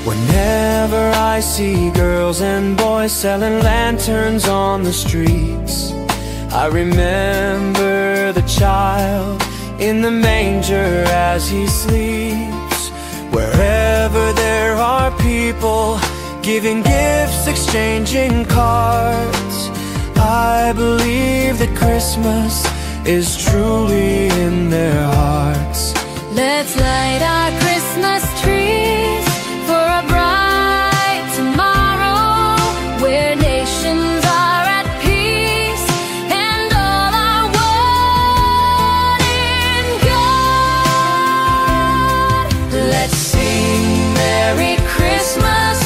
Whenever I see girls and boys selling lanterns on the streets, I remember the child in the manger as he sleeps. Wherever there are people giving gifts, exchanging cards, I believe that Christmas is truly in their hearts. Let's light our Christmas trees for a bright tomorrow, where nations are at peace and all are one in God. Let's sing Merry Christmas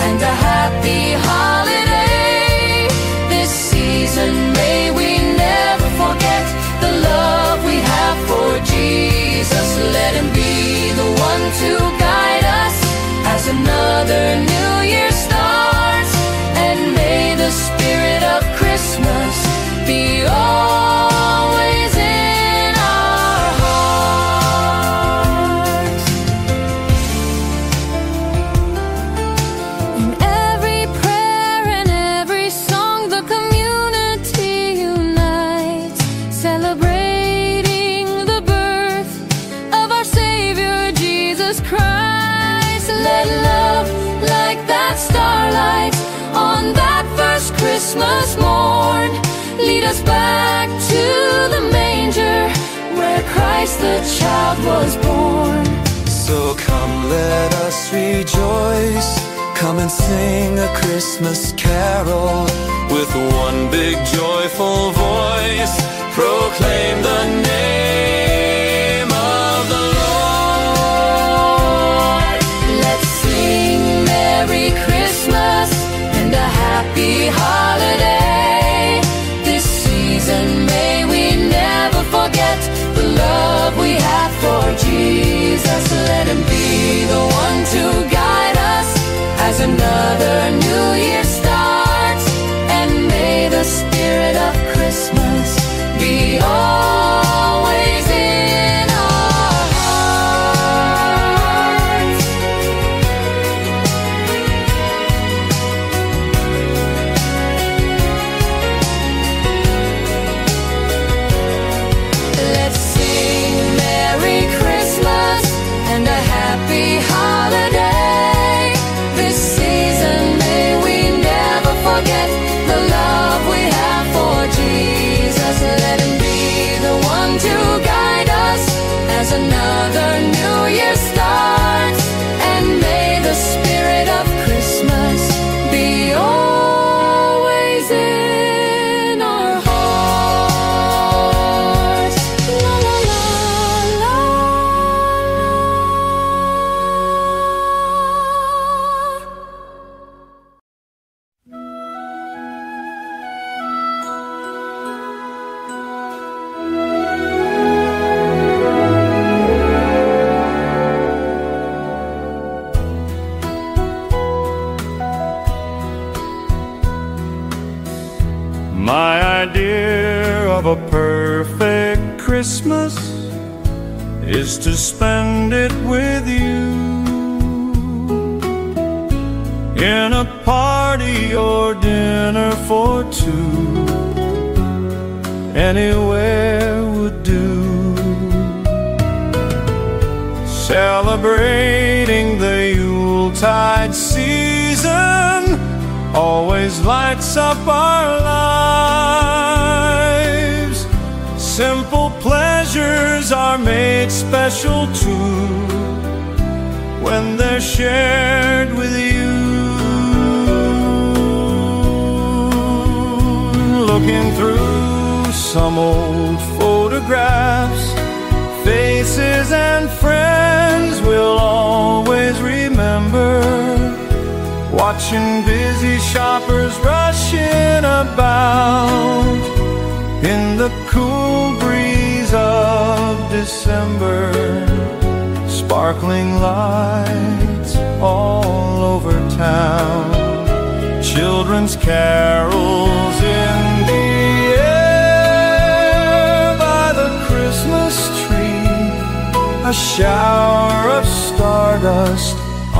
and a Happy Holiday. This season may we never forget the love we have for Jesus. Let Him be the one to guide us as another new year starts, and may the spirit of Christmas be always in our hearts. In every prayer and every song, the community unites, celebrating the birth of our Savior Jesus Christ. Let love, like that starlight on that first Christmas morn, lead us back to the manger where Christ the child was born. So come, let us rejoice. Come and sing a Christmas carol with one big joyful voice. Proclaim the name of the Lord. Let's sing Merry Christmas and a Happy Holiday. This season may we never forget the love we have for Jesus. Let Him be the one to guide us as another new year starts, and may the spirit of Christmas be always in our hearts. Let's sing Merry Christmas and a Happy Holiday. This season may we never forget the love we have for Jesus. Let Him be the one to guide us as another new year starts, and may the spirit of Christmas be always in our hearts. La la la la la. My idea of a perfect Christmas is to spend it with you, in a party or dinner for two. Anywhere would do. Celebrating the Yuletide season always lights up our lives. Simple pleasures are made special too when they're shared with you. Looking through some old photographs, faces and friends we'll always remember. Watching busy shoppers rushing about in the cool breeze of December. Sparkling lights all over town, children's carols in the air by the Christmas tree, a shower of stardust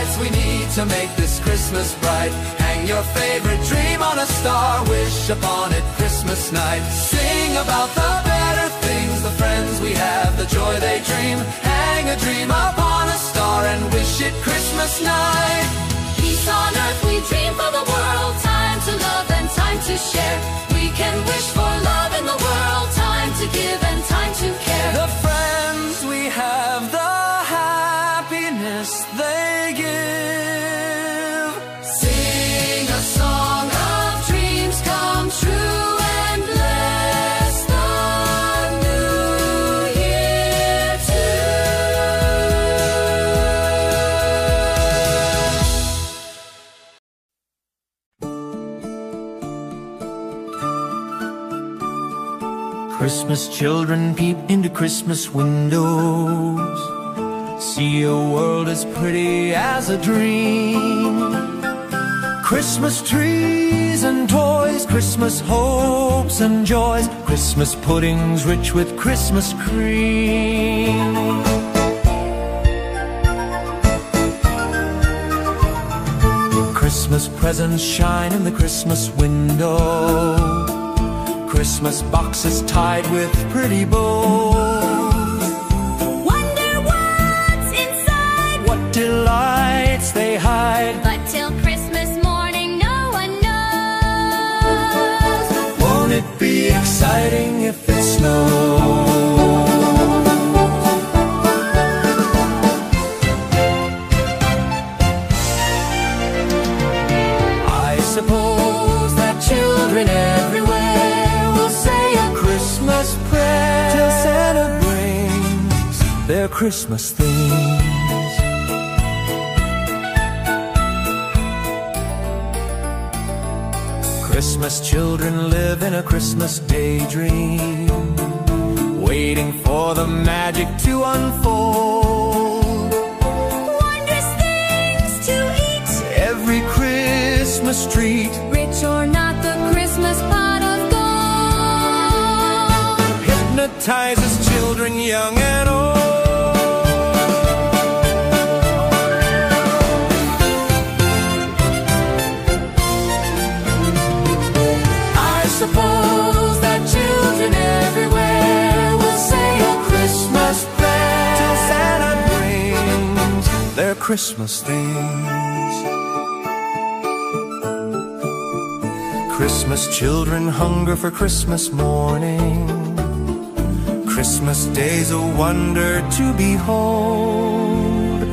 lights, we need to make this Christmas bright. Hang your favorite dream on a star, wish upon it Christmas night. Sing about the better things, the friends we have, the joy they dream. Hang a dream upon a star and wish it Christmas night. Peace on earth we dream for the world, time to love and time to share. We can wish for love in the world, time to give and time to care. The friends we have, the happiness they give. Sing a song of dreams come true and bless the new year too. Christmas children peep into Christmas windows, see a world as pretty as a dream. Christmas trees and toys, Christmas hopes and joys, Christmas puddings rich with Christmas cream. Christmas presents shine in the Christmas window, Christmas boxes tied with pretty bows. Wonder what's inside, What delights they hide, but till Christmas morning no one knows. won't it be exciting if it snows? I suppose that children everywhere will say a Christmas prayer till Santa brings their Christmas things. Christmas children live in a Christmas daydream, waiting for the magic to unfold. Wondrous things to eat, Every Christmas treat rich or not, the Christmas pot of gold hypnotizes children young and old. I suppose that children everywhere will say a Christmas prayer till Santa brings their Christmas things. Christmas children hunger for Christmas morning, Christmas day's a wonder to behold.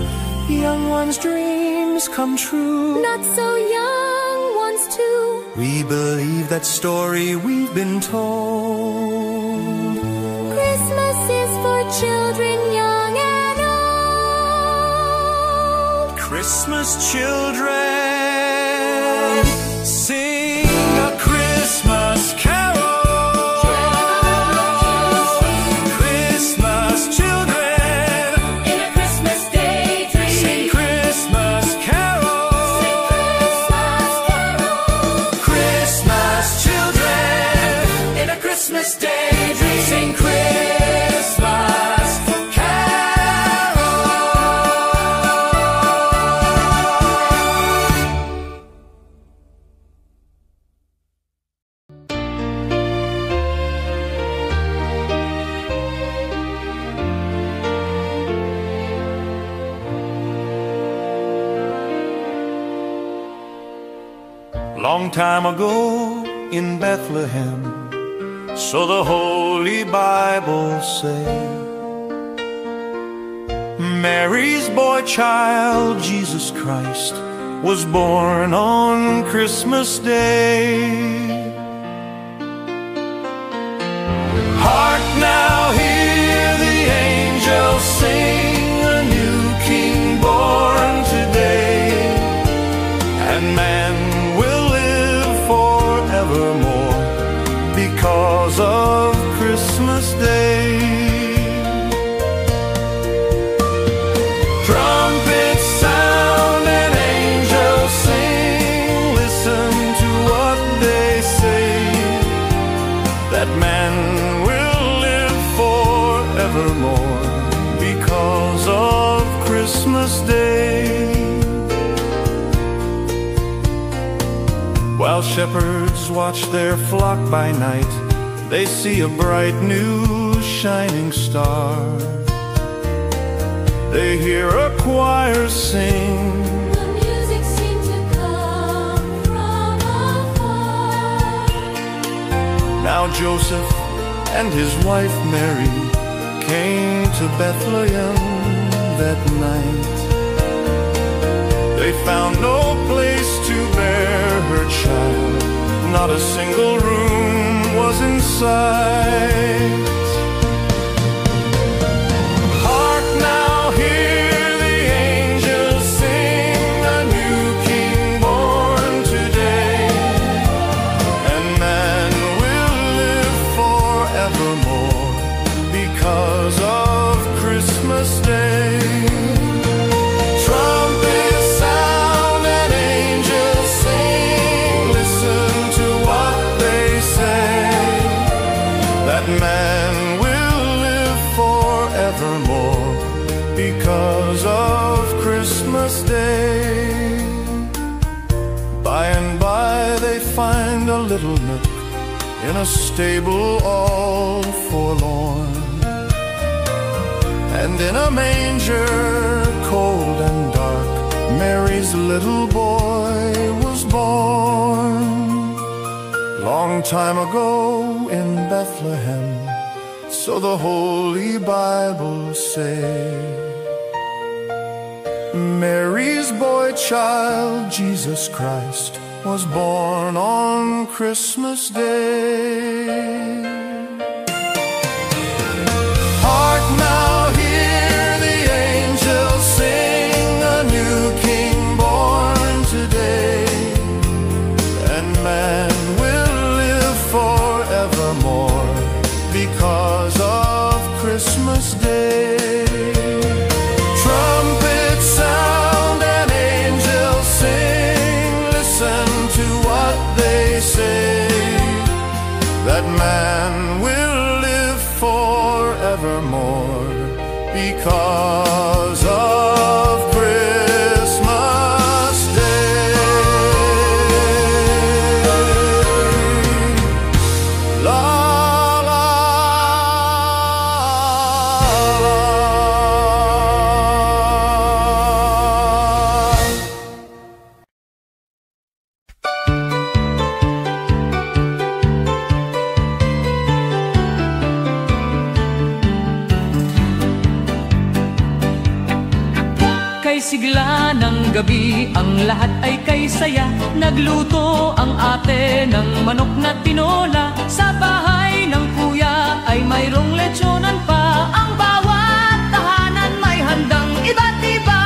Young ones' dreams come true, not so young ones too. we believe that story we've been told. Christmas is for children young and old. Christmas children sing a Christmas carol. Christmas children In a Christmas daydream, sing Christmas carols. Christmas carol. Christmas children in a Christmas daydream sing Christmas carol. Long time ago in Bethlehem, so the Holy Bible say, Mary's boy child, Jesus Christ, was born on Christmas Day. Hark now, hear the angels sing, a new king born today, and man will live forevermore because of Christmas Day. Trumpets sound and angels sing, listen to what they say, that man will live forevermore because of Christmas Day. While shepherds watch their flock by night, they see a bright new shining star. They hear a choir sing. The music seemed to come from afar. Now Joseph and his wife Mary came to Bethlehem that night. They found no place to bear her child, not a single room was in sight. Hark now, hear the angels sing, a new king born today, and man will live forevermore because of Christmas Day. Trumpets sound and angels sing, listen to what they say, that man will live forevermore because of Christmas Day. By and by they find a little nook in a stable all forlorn, and in a manger cold and dark, Mary's little boy was born. Long time ago in Bethlehem, so the Holy Bible say, Mary's boy child, Jesus Christ, was born on Christmas Day. Hark now, hear the angels sing, a new king born today, and man will live forevermore because of Christmas Day. Trumpets sound and angels sing, listen to what they say, that man will live forevermore because of Christmas Day. La la la. Kay sigla ng gabi, ang lahat ay kay saya. Nagluto ang ate ng manok na tinola. Sa bahay ng kuya ay mayroong lechonan pa. Ang bawat tahanan may handang iba't iba.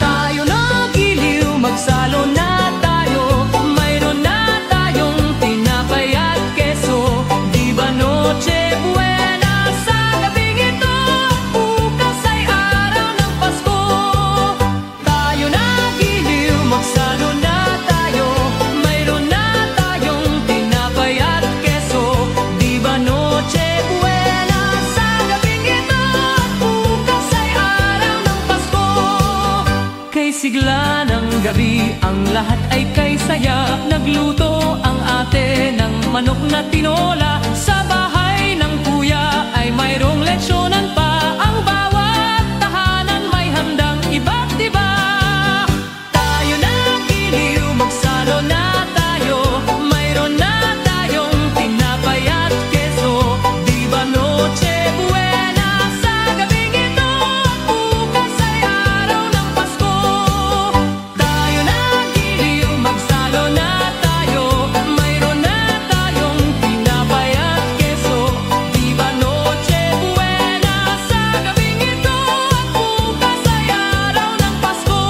Tayo na giliw, magsalo na tayo. Mayroon na tayong tinapay at keso. Di ba Noche Buena sa gabing ito? Bukas ay araw ng Pasko. Tayo na giliw, magsalo na tayo. Mayroon na tayong tinapay at keso. Di ba Noche Buena sa gabing ito? Bukas ay araw ng Pasko. Kay sigla ng gabi, ang lahat ay kay saya. Nagluto ang ate ng manok na tinola. Sa bahay ng kuya ay mayroong lechonan pa. Ang bawat tahanan may handang iba't iba. Tayo na giliw, magsalo na tayo. Mayroon na tayong tinapay at keso. Di ba Noche Buena sa gabing ito? Bukas ay araw ng Pasko. Tayo na giliw, magsalo na tayo. Mayroon na tayong tinapay at keso. Di ba Noche Buena sa gabing ito? Bukas ay araw ng Pasko.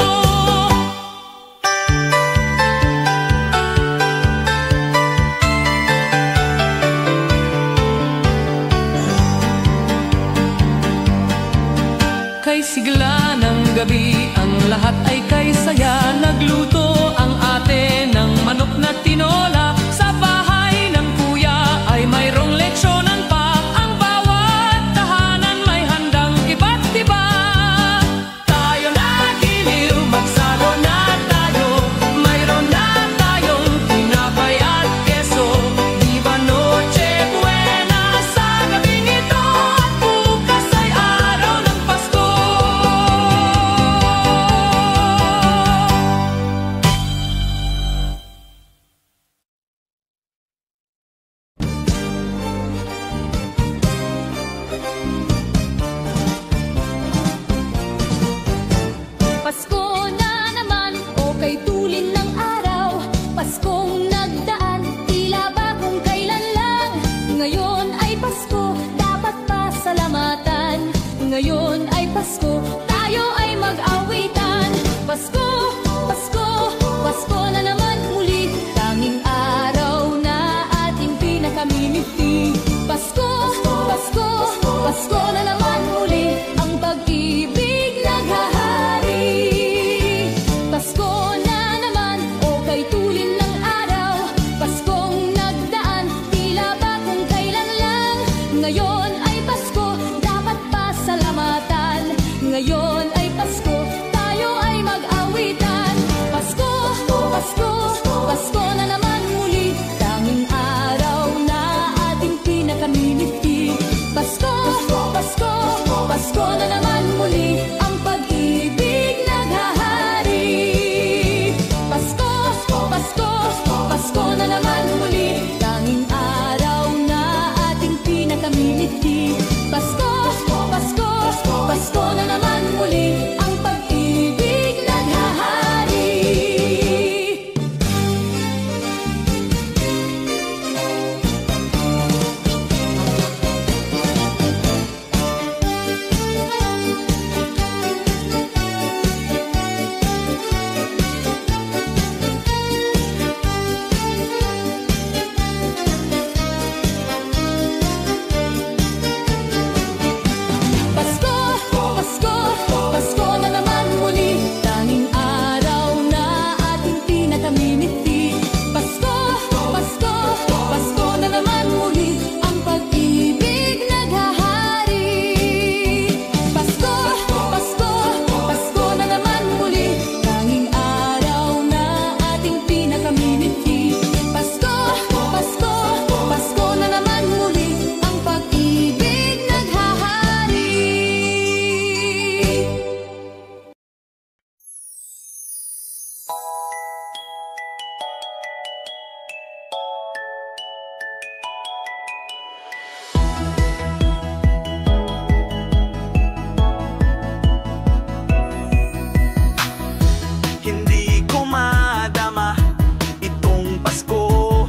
Kay sigla ng gabi, ang lahat ay kay saya. Nagluto ang ate ng manok na tinola. Sa bahay ng kuya ay mayroong lechonan pa. Ang bawat tahanan may handang iba't iba. Tayo na giliw, magsalo na tayo. Mayroon na tayong Ngayon ay Pasko, dapat pasalamatan. Ngayon ay Pasko, tayo ay mag-awitan. Pasko, Pasko, Pasko na naman muli. Tanging araw na ating pinakamimiti. Pasko, Pasko, Pasko na naman muli. Ang pag-ibig naghahari. Pasko na naman, o kay tulin ng araw. Paskong nagdaan, tila ba kung kailan lang. Ngayon ay Pasko, dapat pasalamatan. Ngayon ay Pasko, tayo ay mag-awitan. Pasko, Pasko, Pasko na naman muli. Tanging araw na ating pinakamimiti. Pasko, Pasko, Pasko na naman muli. Ang pag-ibig naghahari. Pasko, Pasko, Pasko na naman muli. Tanging araw na ating pinakamimiti. Pasko, Pasko, Pasko na naman muli. Ang pag-ibig naghahari. Pasko, Pasko, Pasko na naman muli. Tanging araw na ating pinakamimiti. Pasko, Pasko, Pasko na naman muli. Ang pag-ibig naghahari. Pasko, Pasko, Pasko na naman muli. Tanging araw na ating pinakamimiti. Pasko, Pasko, Pasko na naman muli. Ang pag-ibig naghahari. Hindi ko madama itong Pasko,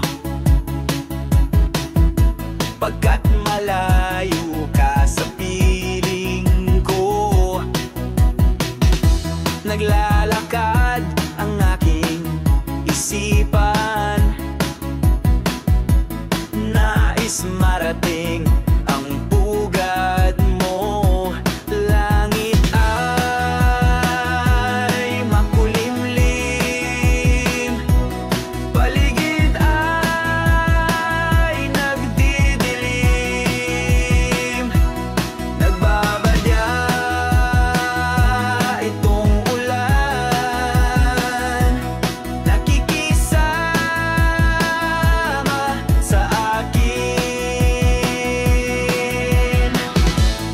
pagkat malayo ka sa piling ko. Naglalakad ang aking isipan, nais marating ang pugad mo. Langit ay makulimlim, paligid ay nagdidilim. Nagbabadya itong ulan, nakikisama sa akin.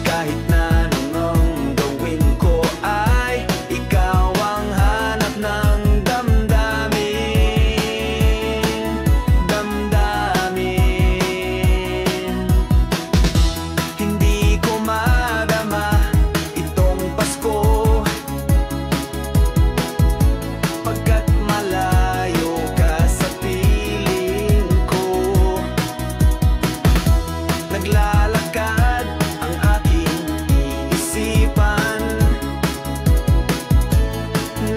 Kahit na anong gawin ko ay ikaw ang hanap ng damdamin. Hindi ko madama itong Pasko, pagkat malayo ka sa piling ko. Naglalakad ang aking isipan,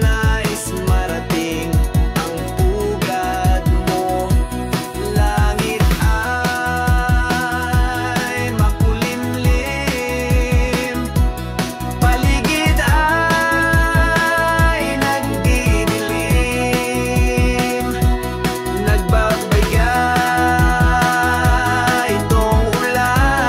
nais marating ang pugad mo. Langit ay makulimlim, paligid ay nagdidilim. Nagbabaya itong ulan,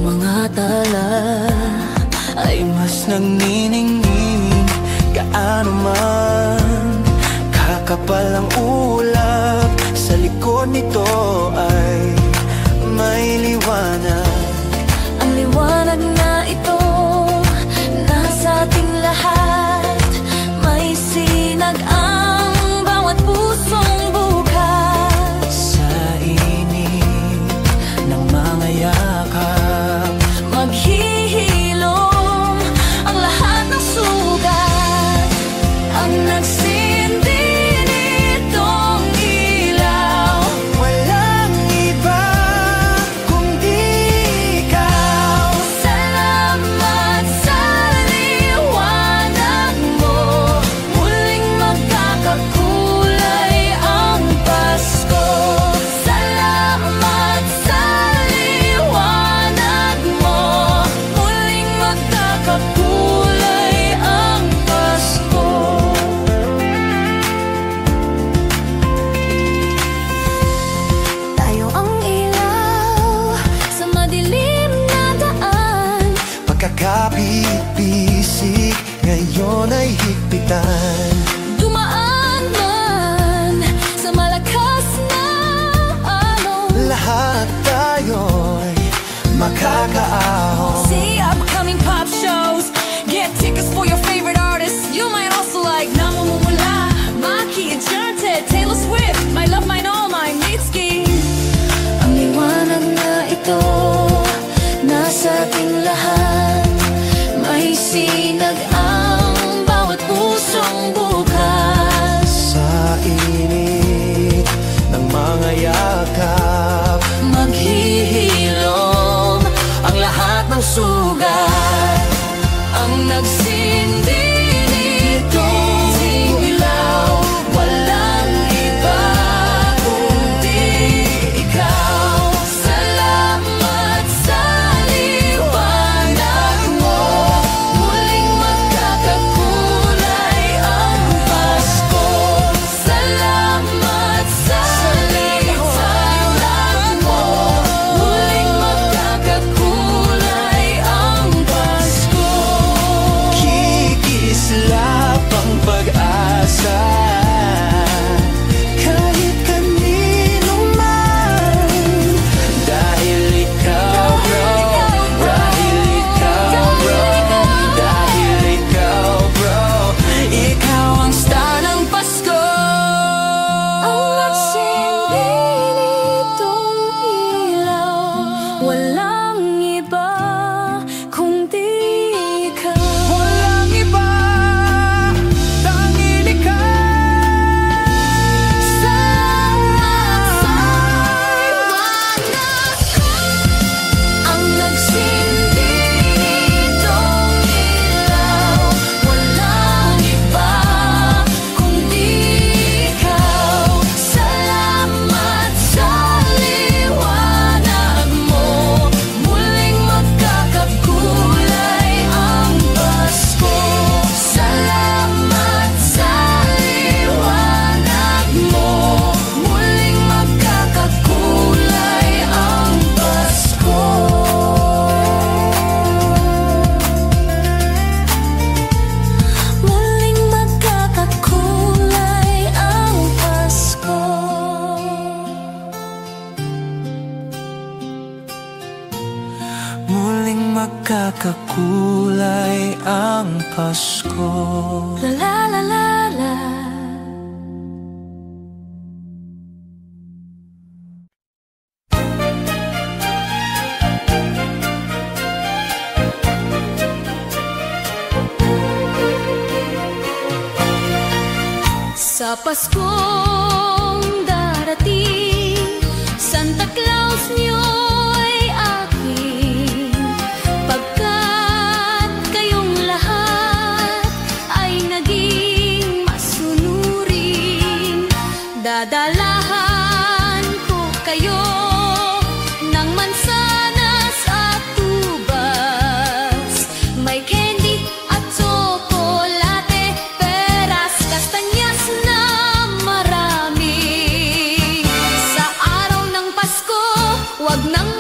mga tala ay mas nagniningning. Gaano man kakapal ang ulap, sa likod nito ay may liwanag. Ang liwanag na ito nasa ating lahat. May sinag ang bawat pusong bukas. Sa init ng mga yakap, maghihilom ang lahat ng sugat. Ang nagsindi nitong ilaw, walang iba kundi ikaw. salamat sa liwanag mo. Muling magkakakulay ang Pasko. Salamat sa liwanag mo. Muling magkakakulay ang Pasko. Tayo ang ilaw sa madilim na daan. Pagkakabisik ngayon ay higpitan. Dumaan man sa malakas na alon. Lahat tayo'y makakaahon. See upcoming pop shows. Get tickets for your favorite artists. You might also like Namumula, Maki, Enchanted, Taylor Swift, My Love, Mine All, Mine, Mitski. Ang liwanag na ito nasa ating lahat. May sinag ang bawat pusong bukas. Sa init ng mga yakap, Maghihilom ang lahat ng sugat. Ang nagsindi nitong ilaw, walang iba kundi ikaw. Salamat sa liwanag mo. Muling magkakakulay ang Pasko. Salamat sa liwanag mo. Muling magkakakulay ang Pasko. kikislap ang pag-asa. Kahit kanino man, dahil ikaw bro, dahil ikaw bro, dahil ikaw bro, Ikaw ang star ng Pasko. Ang nagsindi nitong ilaw, walang iba kundi ikaw. walang iba, tanging ikaw. Salamat sa liwanag mo. Ang nagsindi nitong ilaw, walang iba kundi ikaw. Salamat sa liwanag mo. Muling magkakakulay ang Pasko. Salamat sa liwanag mo. Muling magkakakulay ang Pasko. Muling magkakakulay ang Pasko. Muling magkakakulay ang Pasko. La la la la la. Sa Paskong darating, Santa Claus niyo'y aking. Pagkat kayong lahat ay naging masunurin, dadalahan ko kayo ng mansanas at tubas. May candy at tsokolate, peras, kastanyas na marami. Sa araw ng Pasko, wag nang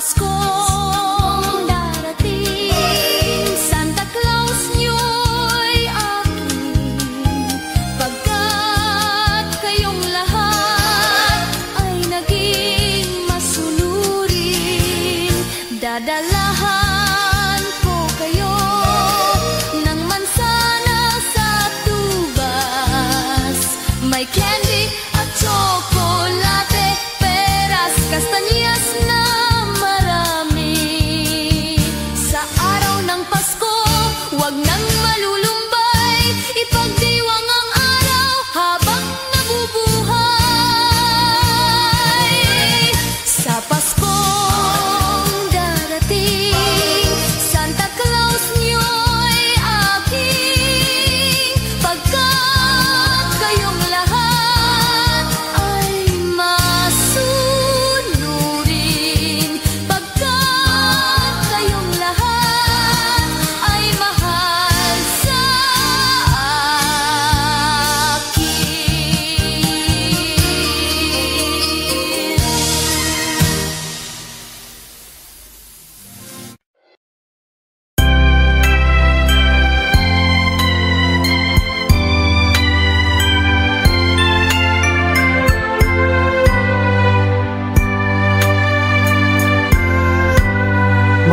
Paskong darating, Santa Claus nyo'y aking, pagkat kayong lahat ay naging masunurin. Dadalahan ko kayo ng mansana sa tubas, may candy at tsokolate, peras, kastanyas na marami. Sa araw ng Pasko, huwag nang malulumbay, ipagdiwang ang araw habang nabubuhay. Sa Paskong darating, Santa Claus nyo'y aking, pagkat kayong lahat ay masunurin, pagkat kayong lahat ay mahal sa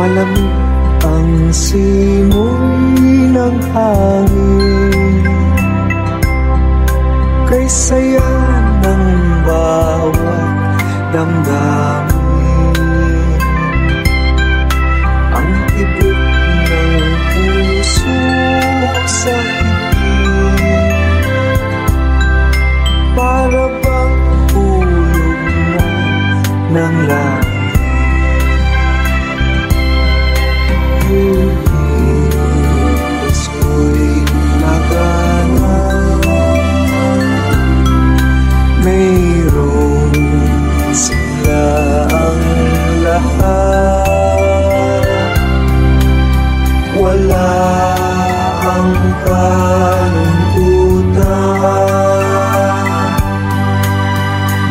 Malamig ang simoy ng hangin, kay saya ng bawat damdamin. Ang tibok ng puso sa higit, para bang hulog na ng langit. Pasko'y nagana, mayroong sila ang lahat. Wala ang kalungkutan,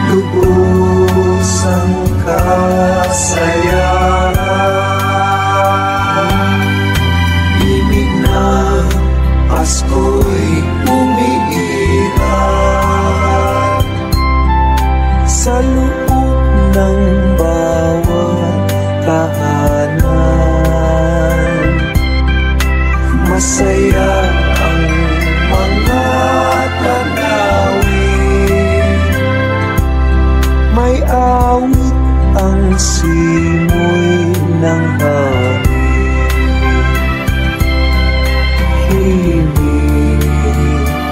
lubos ang kasayahan. Pasko'y umiiral sa loob ng bawat tahanan. Masaya ang mga tanawin, may awit ang simoy ng hangin.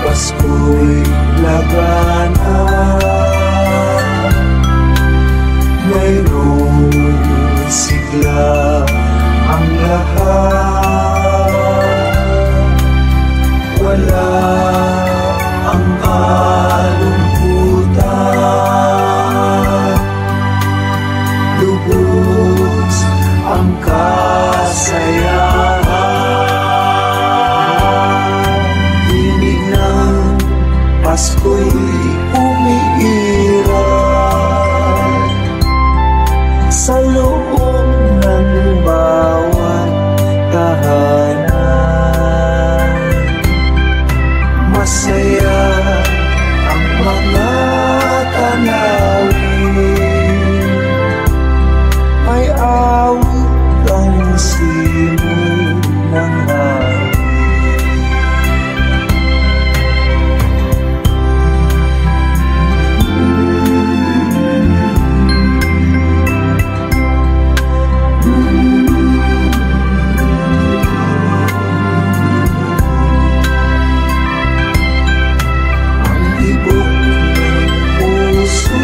Pasko'y lagana, mayroong sigla ang lahat. Wala ang kalungkutan, lubos ang kasayahan. Pasko'y umiiral sa loob ng bawat tahanan. Masaya ang mga tanawin, may awit ang simoy ng hangin. Ang tibok ng puso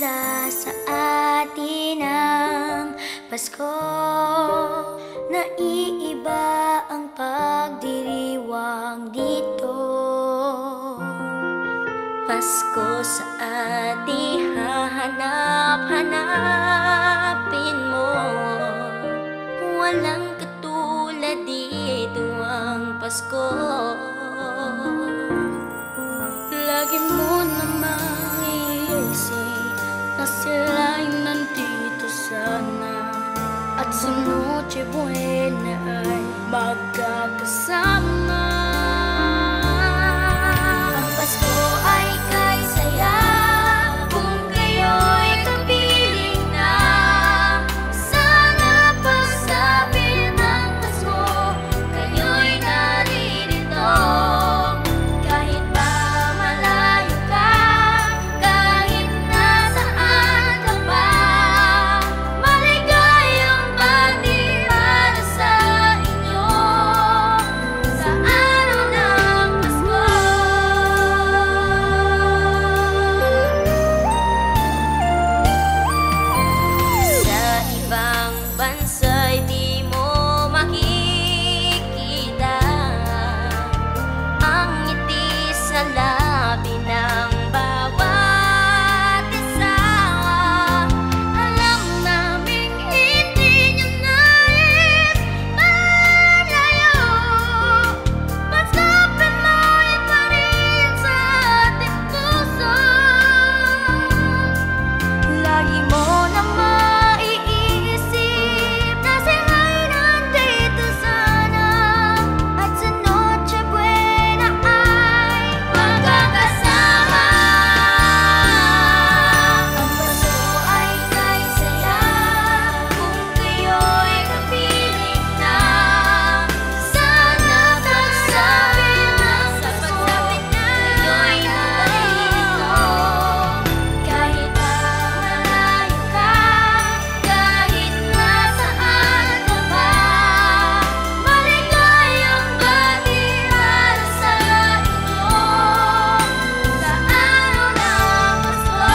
ganda sa atin ang Pasko. Naiiba ang pagdiriwang dito. Pasko sa atin hahanap-hanapin mo. Walang katulad dito ang Pasko. Lagi mo namang iisip na sila'y nandito sana, at sa Noche Buena ay magkakasama. Ang Pasko ay kay saya kung kayo'y kapiling na. Sana pagsapit ng Pasko, kayo'y naririto. Kahit pa malayo ka, kahit nasaan ka pa, maligayang bati para sa inyo sa araw ng Pasko. Sa ibang bansa'y di mo makikita ang ngiti sa labi ng bawat isa. Alam naming hindi nyo nais malayo, basta Pinoy pa rin sa ating puso. Lagi mo na maiisip na sila'y nandito sana, at sa Noche Buena ay magkakasama. Ang Pasko ay kay saya kung kayo'y kapiling na. Sana pagsapit ng Pasko, kayo'y naririto. Kahit pa malayo ka, kahit nasaan ka pa, maligayang bati para sa inyo sa araw ng Pasko.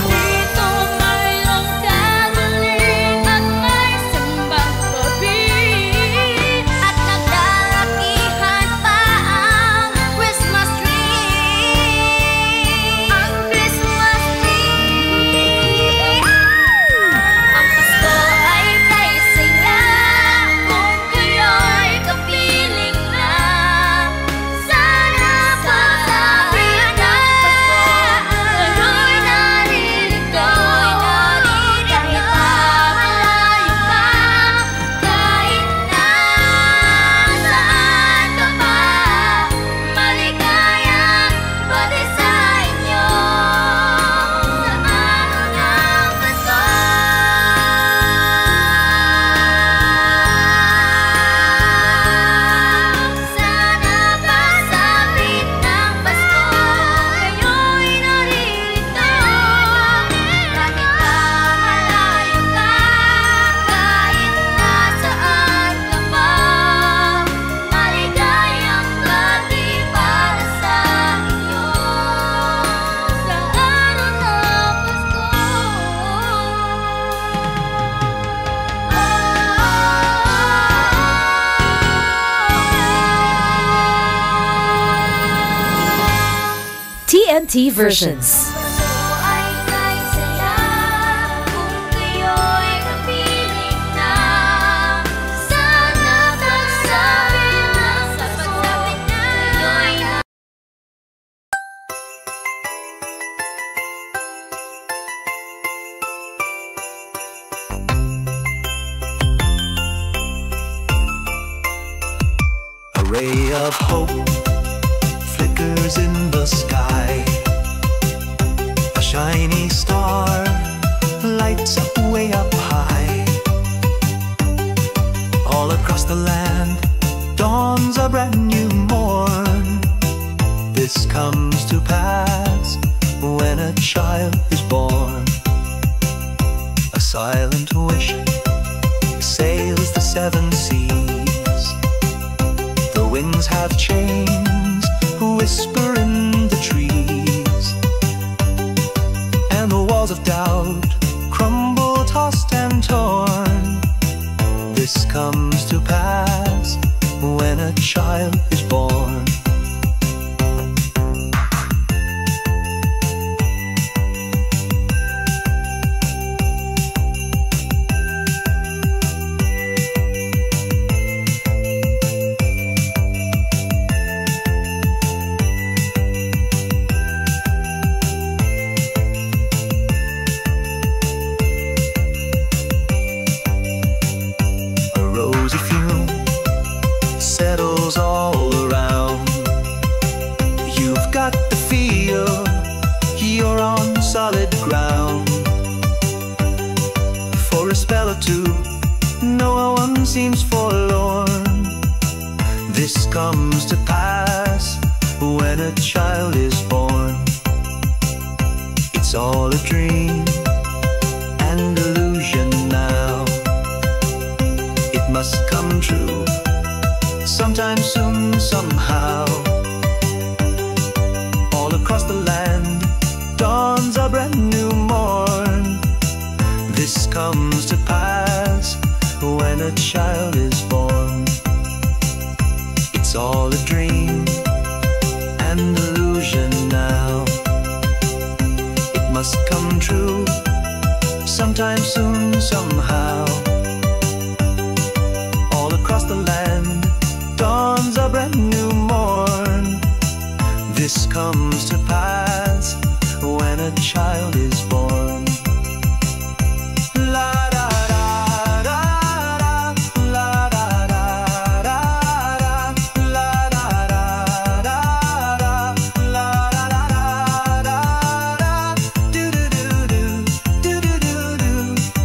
Dito mayroong caroling at may simbang gabi, at naglalakihan pa ang Christmas tree. Ang Christmas tree. Ang Pasko ay kay saya kung kayo'y kapiling na. Sana pagsapit ng Pasko, kayo'y naririto. Kahit pa malayo ka, kahit nasaan ka pa, maligayang bati sa inyo sa araw ng Pasko. Sana pagsapit ng Pasko, kayo'y naririto. Kahit pa malayo ka, kahit nasaan ka pa, maligayang bati para sa inyo sa araw ng TNT versions. Pasko ay kay saya kung kayo'y kapiling na. Sana pagsapit ng Pasko, kayo'y A ray of hope flickers in the sky. A shiny star lights up way up high. All across the land dawns a brand new morn. This comes to pass when a child is born. A silent wish sails the seven seas. The winds have chains, whisper in the trees. seems forlorn. This comes to pass when a child is born. It's all a dream and illusion now. It must come true sometime soon, somehow. All across the land dawns a brand new morn. This comes to pass when a child is born. It's all a dream and illusion now. It must come true sometime soon, somehow. All across the land dawns a brand new morn. This comes to pass when a child is born. La da da da da, la da da da da, la da da da da, la da da da da, do do do do, do do do do,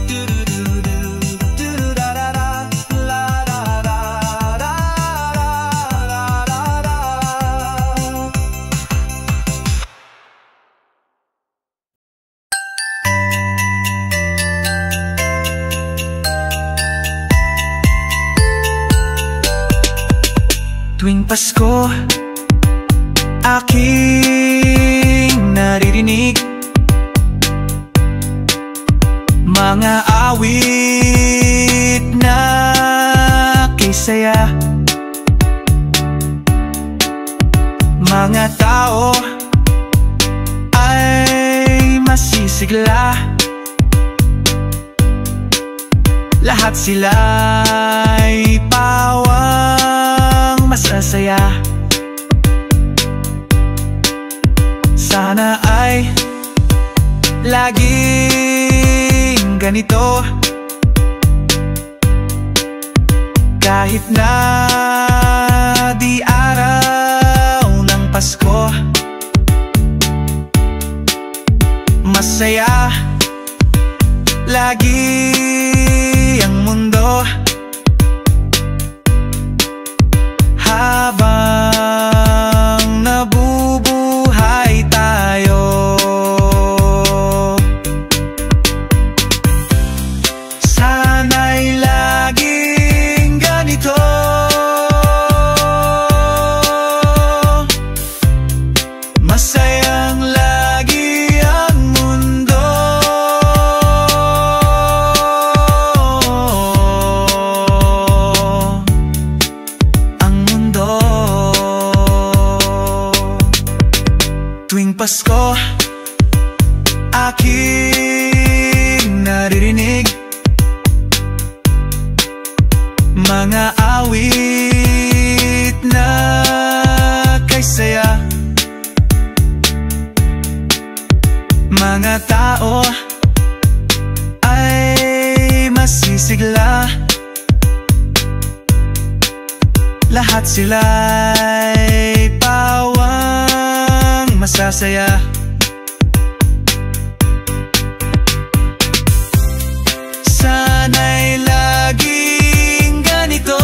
do do do do, do da da da, la da da da da, la da da. Tuwing Pasko, aking naririnig mga awit na kay saya. Mga tao ay masisigla, lahat sila'y pawang masasaya. Sana ay laging ganito, kahit na di araw ng Pasko. Masaya lagi ang mundo habang nabubuhay tayo. Sana'y laging ganito, masayang lagi ang mundo. Ang mundo. Tuwing Pasko, aking naririnig mga awit na kay saya. Mga tao ay masisigla, lahat sila'y pawang masasaya. Sana'y laging ganito,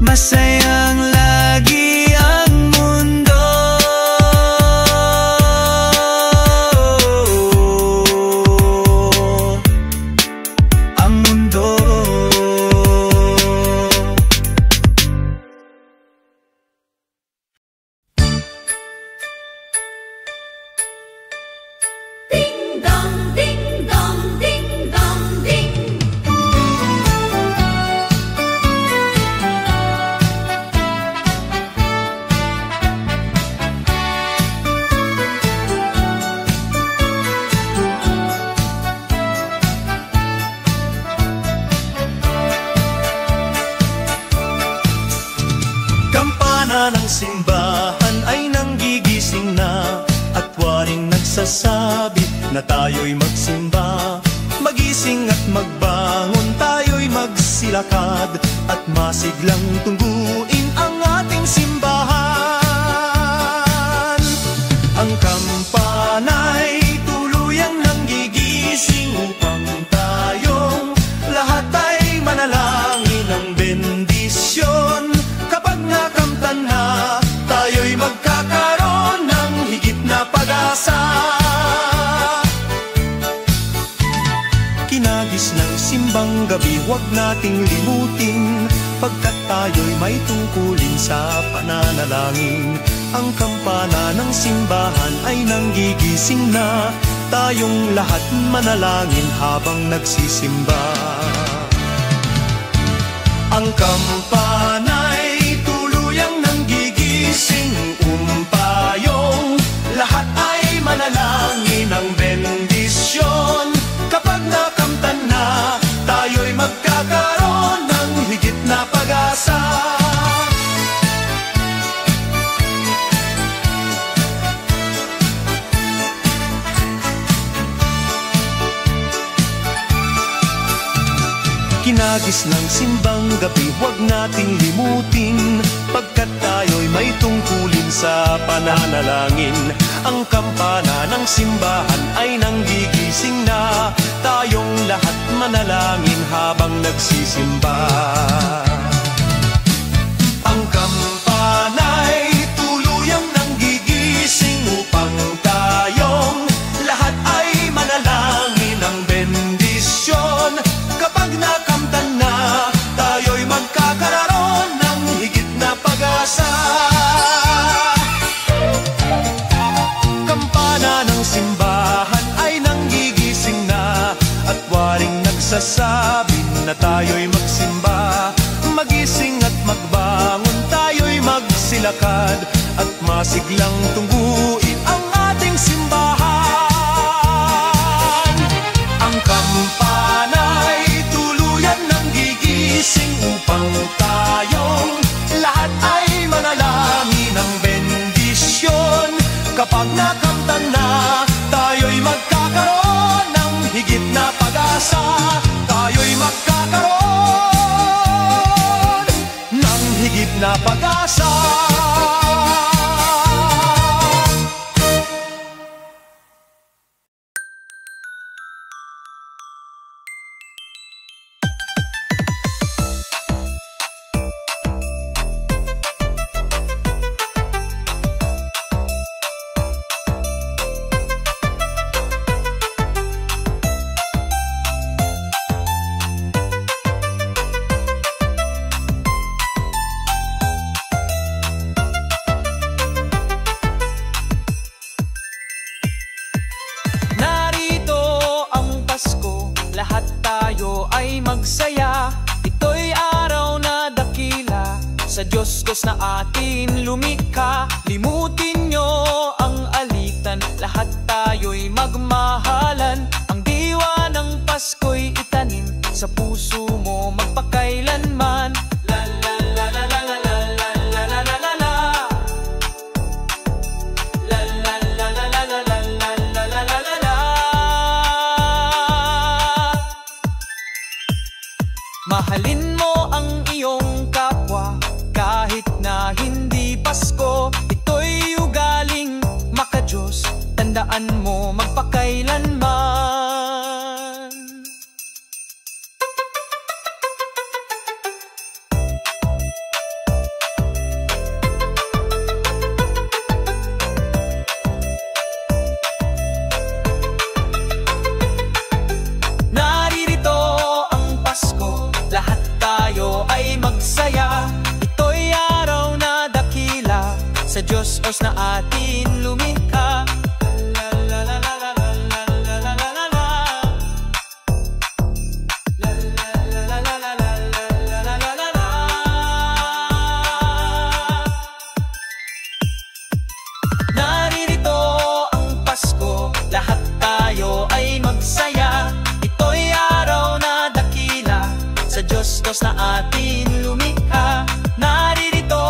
masayang lagi ang mundo. Ang mundo. Ding dong, ding dong, ding dong, ding. Kampana ng simbahan ay nanggigising na, at waring nagsasabi na tayo'y magsimba. Magising at magbangon, tayo'y magsilakad, at masiglang tungguin ang ating simbahan. Ang kampana'y tuluyang nanggigising simbang gabi, huwag nating limutin, pagkat tayo'y may tungkulin sa pananalangin. Ang kampana ng simbahan ay nanggigising na, tayong lahat manalangin habang nagsisimba. Ang kampana'y tuluyang nanggigising, umpayong lahat ay manalangin ng bendisyon. Kapag nakamtan na, tayo'y magkakaroon ng higit na pag-asa. Kinagis ng simbang gabi, huwag nating limutin, pagkat tayo'y may tungkulin sa pananalangin. Ang kampana ng simbahan ay nanggigising na, tayong lahat manalangin habang nagsisimba. Ang kampana'y tuluyang nanggigising upang tayong lahat ay manalangin ng bendisyon. Kapag nakamtan na, tayo'y magkakaroon ng higit na pag-asa. Kampana ng simbahan ay nanggigising na, at waring nagsasabi na tayo'y magsimba. Magising at magbangon, tayo'y magsilakad, at masiglang tungguin ang ating simbahan. Ang kampana'y tuluyan ng gigising upang tayong lahat ay manalangin ng bendisyon. Kapag nakamtan na, tayo'y magkakaroon ng higit na pag-asa. Tayo'y magkakaroon ng higit na pag-asa. Lahat tayo ay magsaya, ito'y araw na dakila, sa Diyos Diyos na atin lumikha. Limutin nyo ang alitan, lahat tayo'y magmahalan. Ang diwa ng Pasko'y itanim sa puso mo magpakailanman. La la la la la la la la la la la la la. La la la la la la la la la la la la. Mahalin mo ang iyong kapwa kahit na hindi Pasko. Ito'y ugaling maka-Diyos, tandaan mo magpakailanman. Naririto ang Pasko, lahat tayo ay magsaya. Ito'y araw na dakila, sa Diyos Diyos na atin lumikha. La la la la la la la la la la la la. La la la la la la la la la la la la. Naririto ang Pasko, lahat tayo ay magsaya. Ito'y araw na dakila, sa Diyos Diyos na atin lumikha. Naririto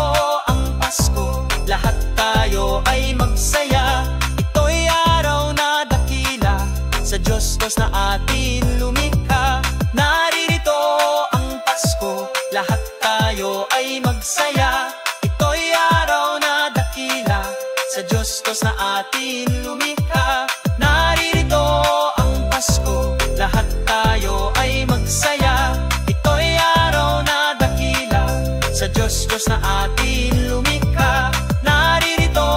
ang Pasko, lahat tayo ay magsaya. Ito'y araw na dakila, sa Diyos Diyos na atin lumikha. Naririto ang Pasko, lahat tayo ay magsaya. Ito'y araw na dakila, sa Diyos Diyos na atin lumikha. Naririto ang Pasko, lahat tayo ay magsaya. Ito'y araw na dakila, sa Diyos Diyos na atin lumikha. Naririto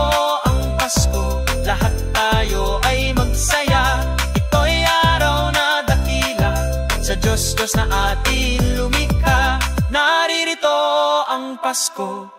ang Pasko, lahat tayo ay magsaya. Ito'y araw na dakila, sa Diyos Diyos na atin Pasko.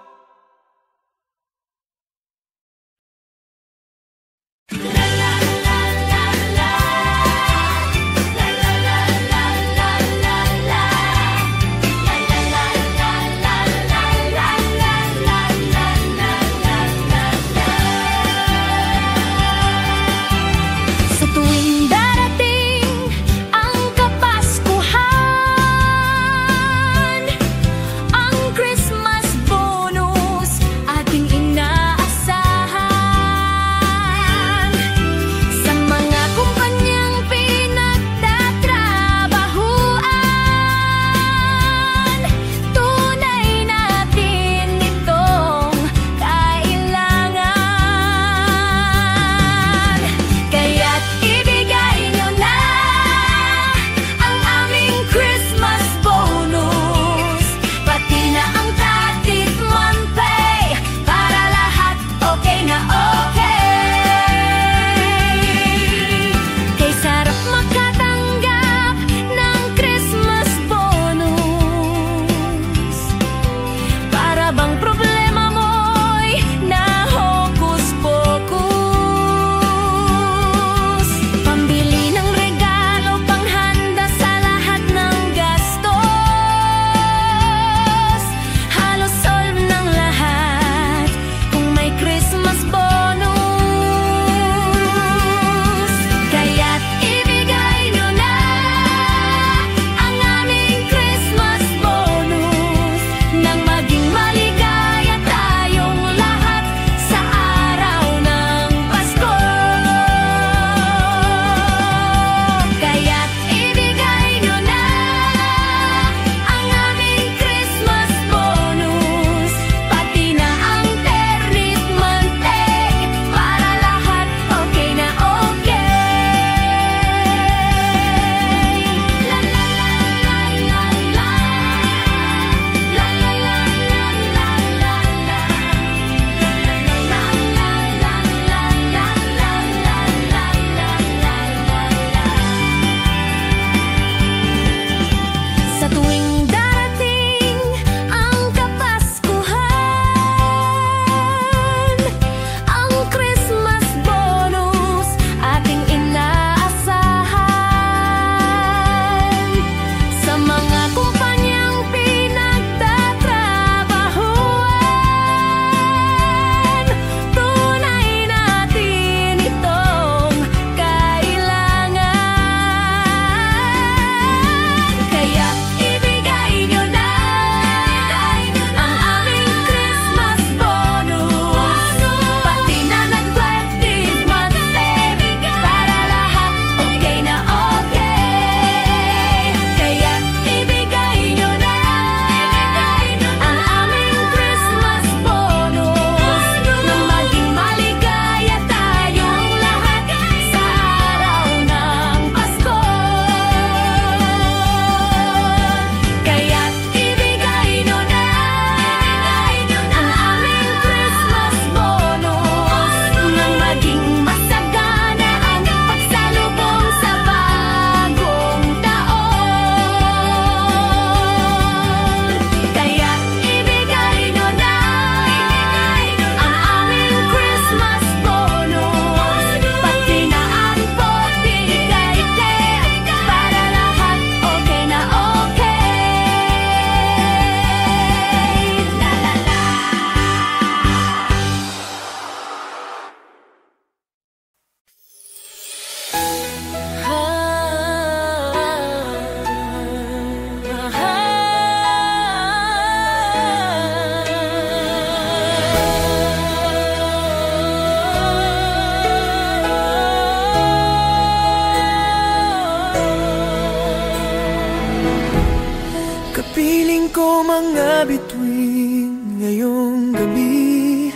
mga bituin ngayong gabi,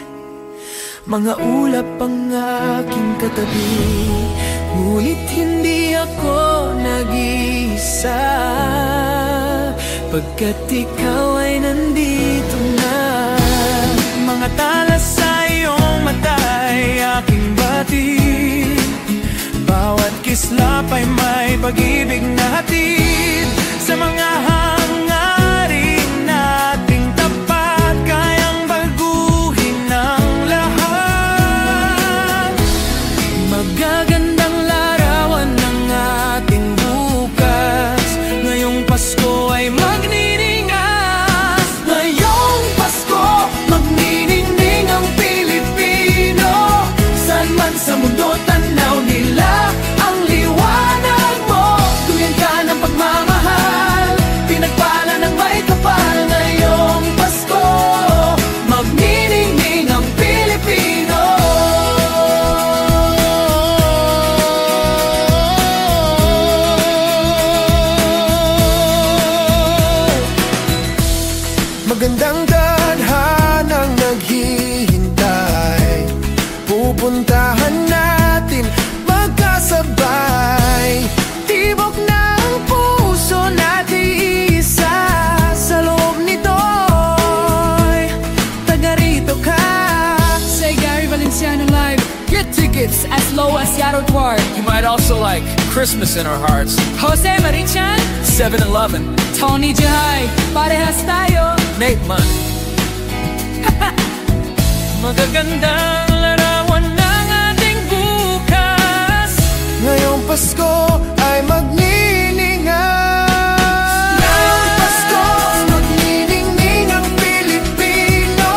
mga ulap ang aking katabi, ngunit hindi ako nag-iisa, pagkat ikaw ay nandito na. Mga tala sa iyong mata'y aking batid, bawat kislap ay may pag-ibig na hatid. Sa mga hangaring nating tapat ka gifts as low as Yarrow Dwarf. You might also like Christmas in our hearts. Jose Marichan, 7-Eleven. Tony Jahay, parehas tayo. Nate Munn. Magagandang larawan ng ating bukas. Ngayong Pasko ay magniningay. Ngayong Pasko, magniningning ang Pilipino.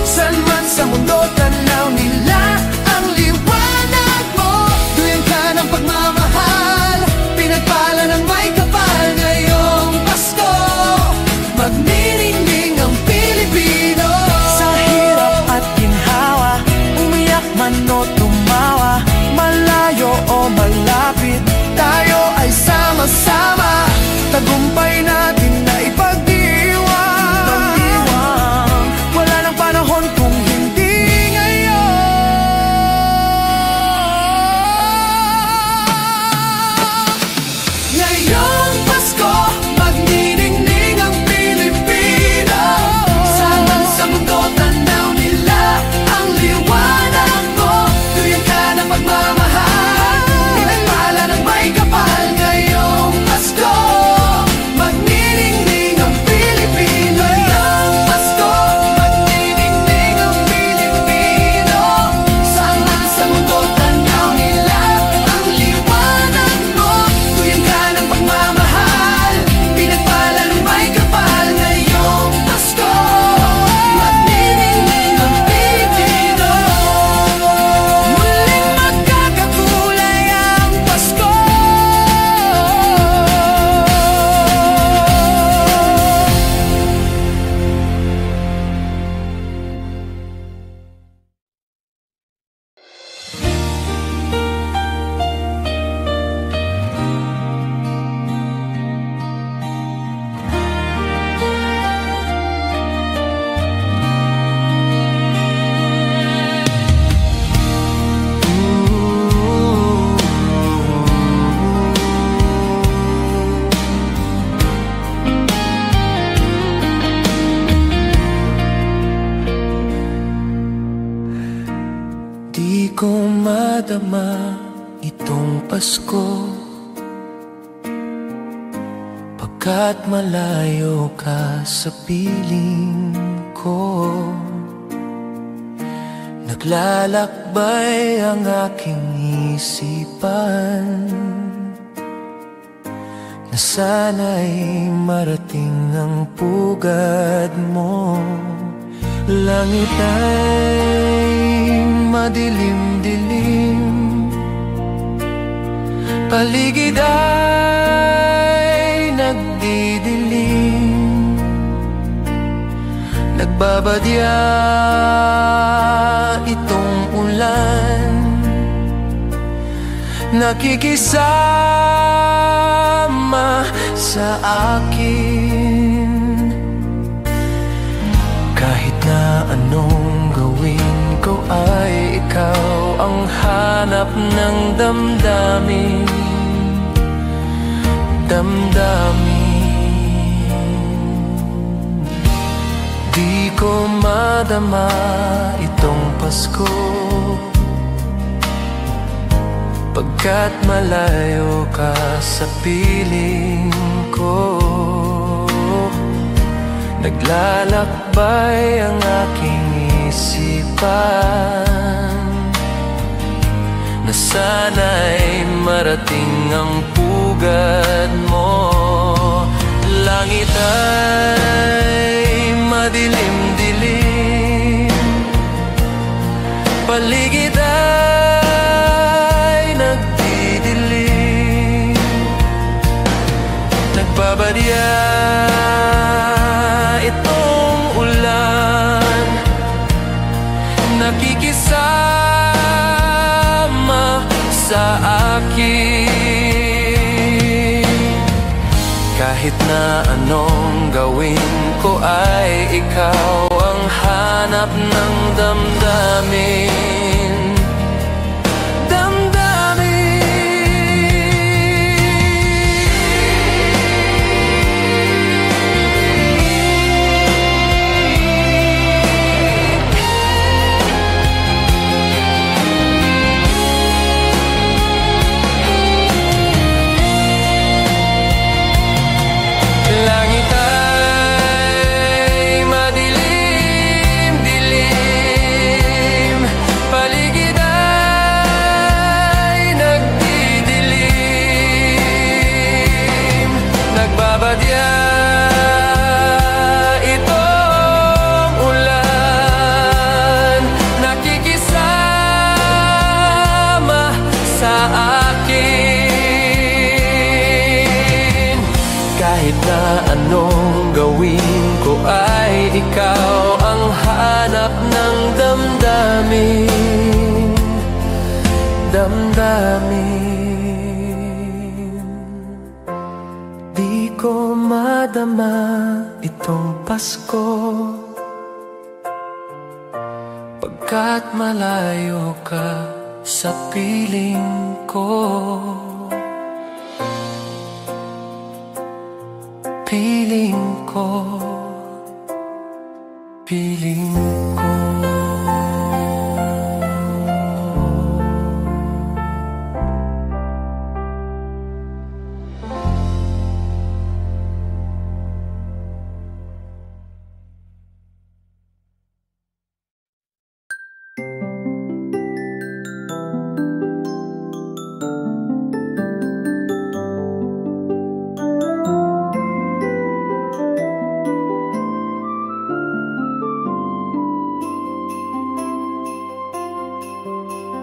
San man sa mundo, tanaw nila ang liwanag mo. Duyan ka ng pagmamahal, pinagpala ng may kapal. Ngayong Pasko, magniningning ang Pilipino. Sa hirap at ginhawa, umiyak man o tumawa, malayo o malapit, tayo ay sama-sama. Tagumpay natin na ipagdiwang. Wala nang panahon kung hindi ngayon. Ngayong Pasko, magniningning ang Pilipino. Saan sa mundo, tanaw nila ang liwanag mo. Duyan ka ng pagmamahal, pinagpala ng may kapal. Ngayong Pasko, magniningning ang Pilipino. Ngayong Pasko, magniningning ang Pilipino. Saan sa mundo, tanaw nila ang liwanag mo. Duyan ka ng pagmamahal, pinagpala ng may kapal. Ngayong Pasko, magniningning ang Pilipino. Muling magkakakulay ang Pasko. Di ko madama itong Pasko, pagkat malayo ka sa piling ko. Naglalakbay ang aking isipan, na sana'y marating ang pugad mo. Langit ay madilim-dilim, paligid ay nagdidilim. Nagbabadya itong ulan, nakikisama sa akin. Kahit na anong gawin ko ay ikaw ang hanap ng damdamin. Di ko madama itong Pasko, pagkat malayo ka sa piling ko. Naglalakbay ang aking isipan, na sana'y marating ang pugad mo. Langit ay madilim-dilim, paligid ay nagdidilim. Nagbabadya itong ulan, nakikisama sa akin. Kahit na anong gawin ko ay ikaw ang hanap ng damdamin. anong gawin ko ay ikaw ang hanap ng damdamin. Di ko madama itong Pasko, pagkat malayo ka sa piling ko. Piling ko.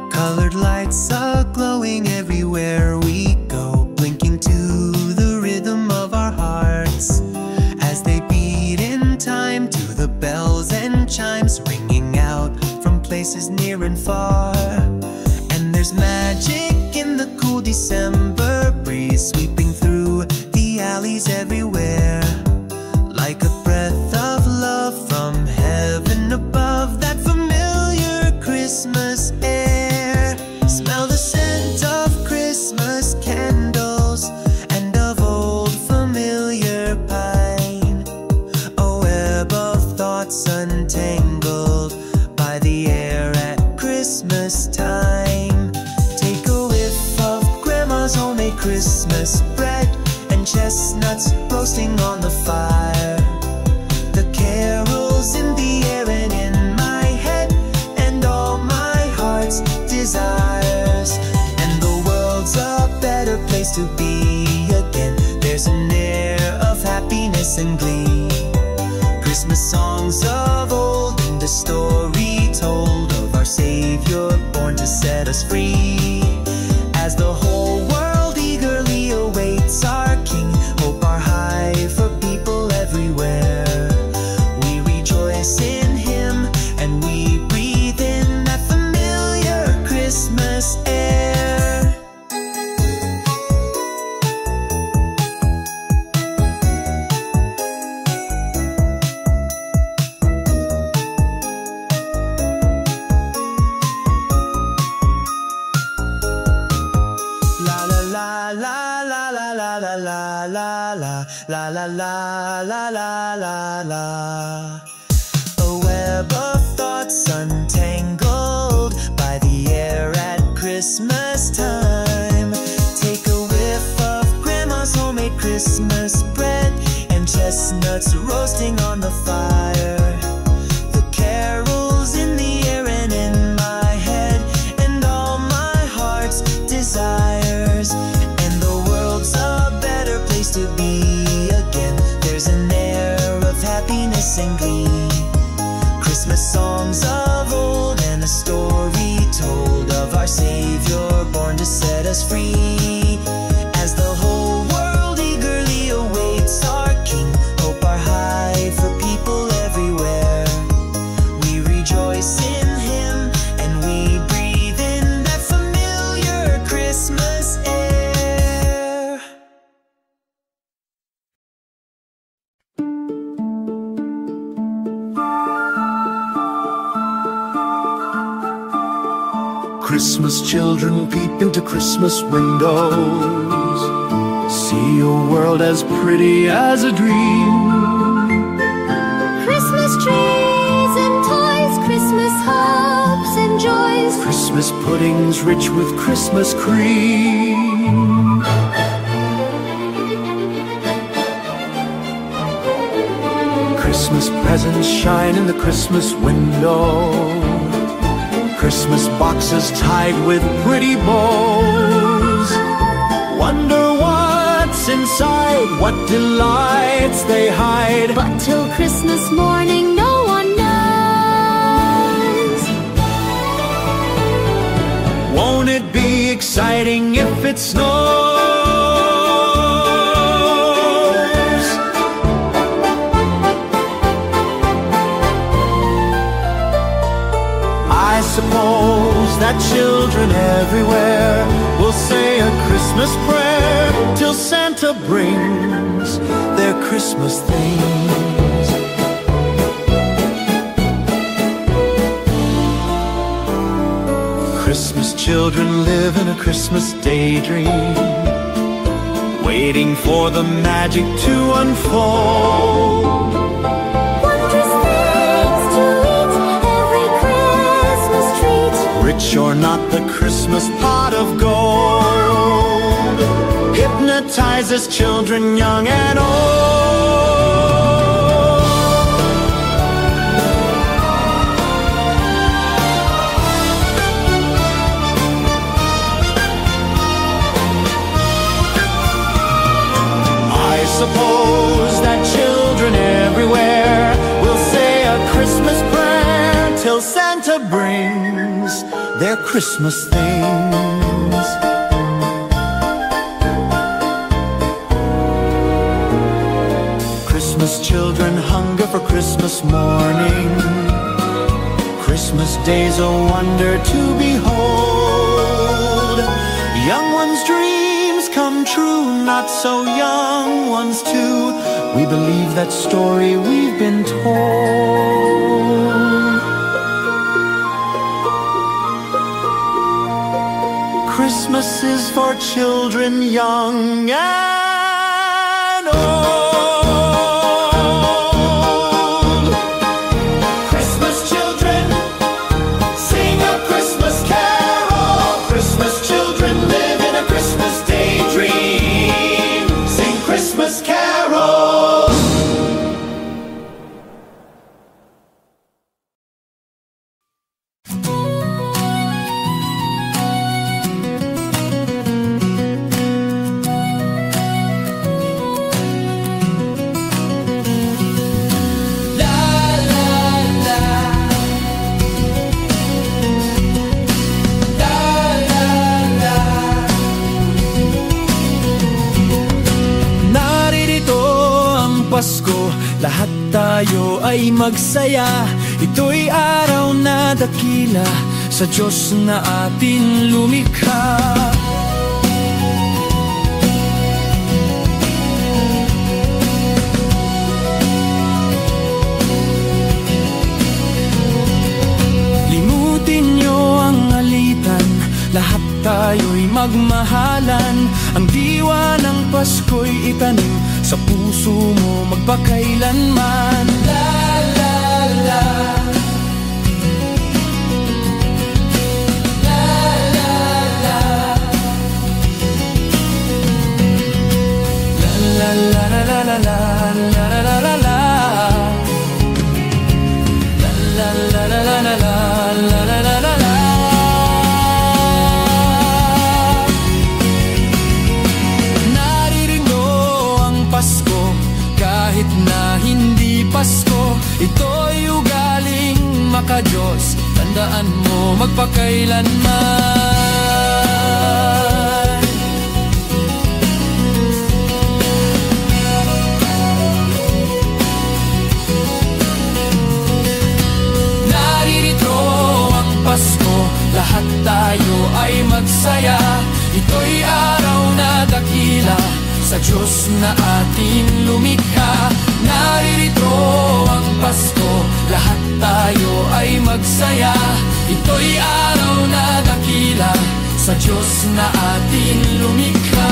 Colored lights are glowing everywhere we go, blinking to the rhythm of our hearts as they beat in time to the bells and chimes ringing out from places near and far. And there's magic in the cool December breeze sweeping through the alleys everywhere, like a breath of love from heaven above, that familiar Christmas air. Smell the scent of Christmas candles and of old familiar pine, a web of thoughts untangled by the air at Christmas time. Take a whiff of Grandma's homemade Christmas bread and chestnuts roasting on the fire. The carols in the air and in my head, and all my heart's desires. And the world's a better place to be again. There's an air of happiness and glee. Christmas songs of old and a story told of our Savior born to set us free. As the whole world eagerly awaits our King, hope are high for people everywhere. We rejoice in Him and we breathe in that familiar Christmas air. La la la la la la la la la la la la la la la la la. A web of thoughts untangled by the air at Christmas time. Take a whiff of Grandma's homemade Christmas bread and chestnuts roasting on the fire. The carols in the air and in my head, and all my heart's desires. And the world's a better place to be again. There's an air of happiness and glee. Christmas songs of old and a story told of our Savior born to set us free. As the whole world eagerly awaits our King, hope are high for people everywhere. We rejoice in Him and we breathe in that familiar Christmas air. Christmas children peep into Christmas windows, see a world as pretty as a dream. Christmas trees and toys, Christmas hopes and joys, Christmas puddings rich with Christmas cream. Christmas presents shine in the Christmas window, Christmas boxes tied with pretty bows. Wonder what's inside, what delights they hide, but till Christmas morning no one knows. Won't it be exciting if it snows? I suppose that children everywhere will say a Christmas prayer till Santa brings their Christmas things. Christmas children live in a Christmas daydream, waiting for the magic to unfold. Wondrous things to eat, every Christmas treat. Rich or not, the Christmas pot of gold hypnotizes children young and old. I suppose that children everywhere will say a Christmas prayer till Santa brings their Christmas things. Christmas children hunger for Christmas morning. Christmas day's a wonder to behold. Young ones' dreams come true, not so young ones too. We believe that story we've been told. Christmas is for children young and old. Christmas children, sing a Christmas carol. Christmas children live in a Christmas daydream. Sing Christmas carols. Pasko, lahat tayo ay magsaya. Ito'y araw na dakila sa Diyos na atin lumikha. Limutin niyo ang alitan, lahat tayo'y magmahalan. Ang diwa ng Pasko'y itanim sa puso mo magpakailanman. La la la, la la la, la la la la la la la la la la la, la la la la la la la la la la. Kahit na hindi Pasko, ito'y ugaling maka-Diyos. Tandaan mo magpakailanman. Naririto ang Pasko, lahat tayo ay magsaya. Ito'y araw na dakila sa Diyos na ating lumikha. Naririto ang Pasko, lahat tayo ay magsaya. Ito'y araw na dakila sa Diyos na ating lumikha.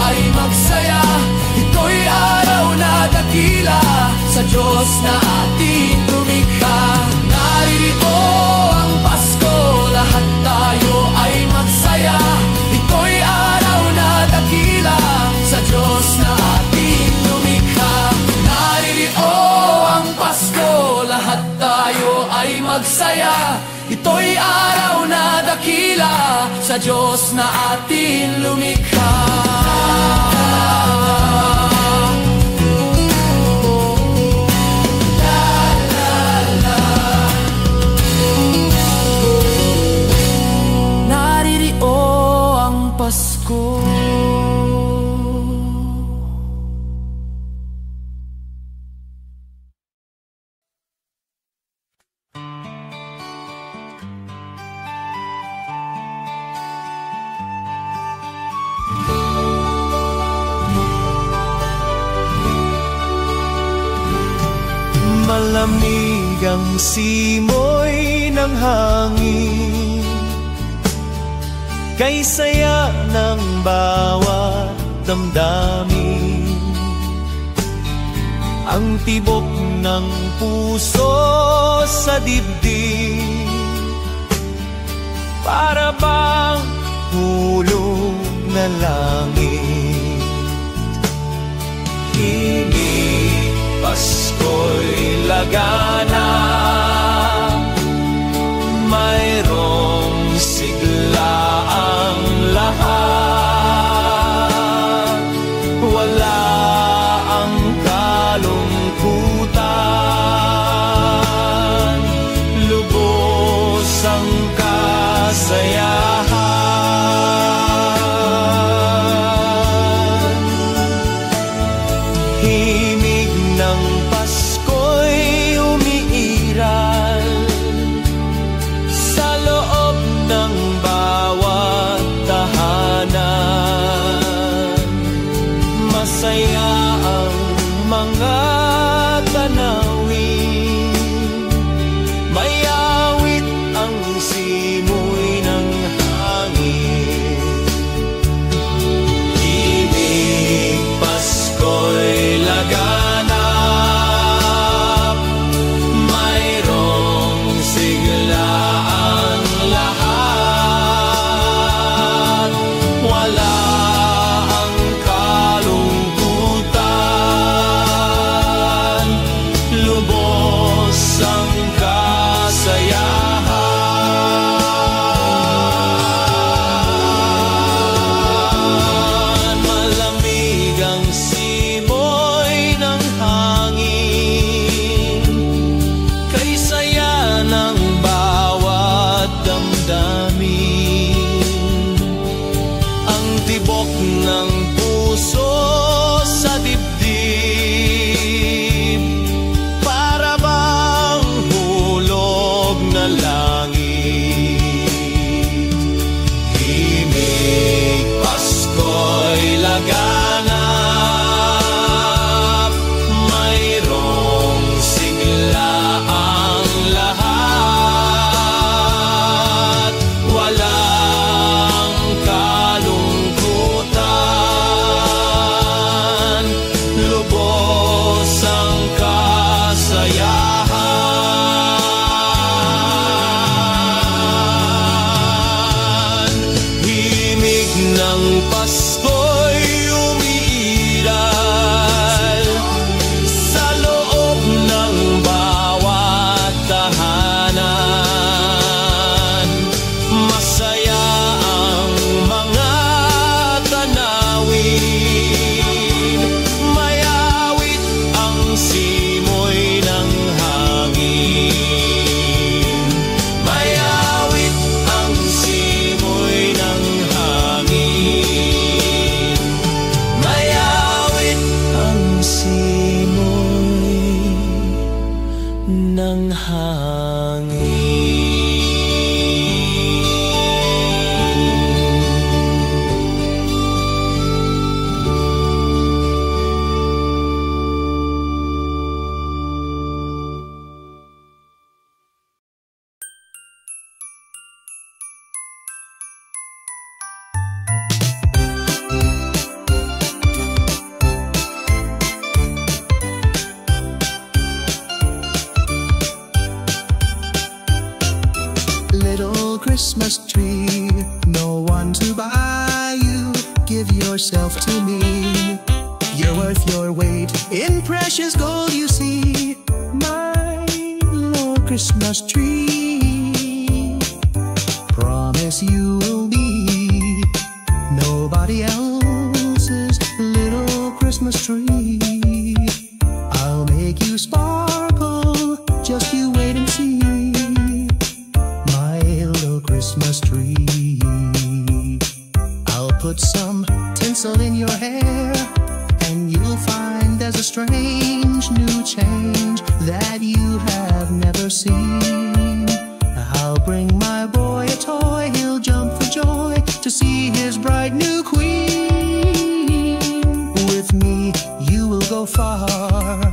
Ay sa Diyos na atin lumikha. Naririyo ang Pasko. Malamig ang simoy ng hangin, kay saya ng bawat damdamin. Ang tibok ng puso sa dibdib, para bang hulog na langit. Himig Pasko'y lagana, mayroong sigla ang lahat. Wala ang kalungkutan, lubos ang kasayahan. Himig ng Pasko'y umiiral sa loob ng bawat tahanan. Masaya ang mga tanawin, may awit ang simoy ng hangin. Himig Pasko'y laganap, mayroong sigla ang lahat. Wala ang kalungkutan, lubos ang kasayahan. Malamig ang simoy ng hangin, kay saya ng bawat damdamin. Ang tibok ng puso sa dibdib, para bang hulog na langit. Himig Pasko'y laganap, mayroong sigla ang lahat. Walang kalungkutan, lubos ang kasayahan. Himig ng Pasko'y umiiral sa loob ng bawat tahanan. Masaya ang mga tanawin, may awit ang simoy ng hangin. May awit ang simoy ng hangin. May awit ang simoy ng hangin. Little Christmas tree, no one to buy you. Give yourself to me. You're worth your weight in precious gold, you see. My Lord Christmas tree, promise you will be Christmas tree. I'll put some tinsel in your hair, and you'll find there's a strange new change that you have never seen. I'll bring my boy a toy, he'll jump for joy to see his bright new queen. With me, you will go far.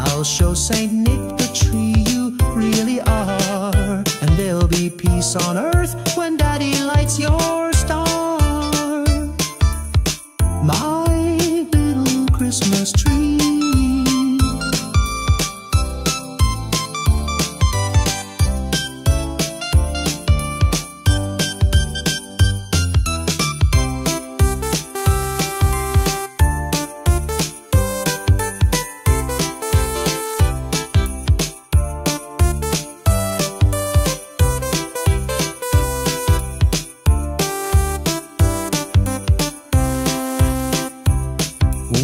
I'll show Saint Nick the tree you really are, and there'll be peace on earth when Daddy lights your star. My little Christmas tree.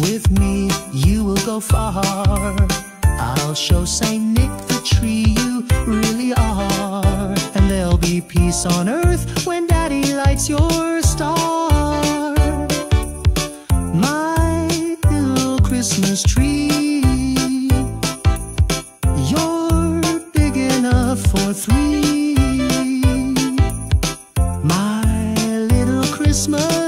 With me, you will go far. I'll show Saint Nick the tree you really are, and there'll be peace on earth when Daddy lights your star. My little Christmas tree, you're big enough for three. My little Christmas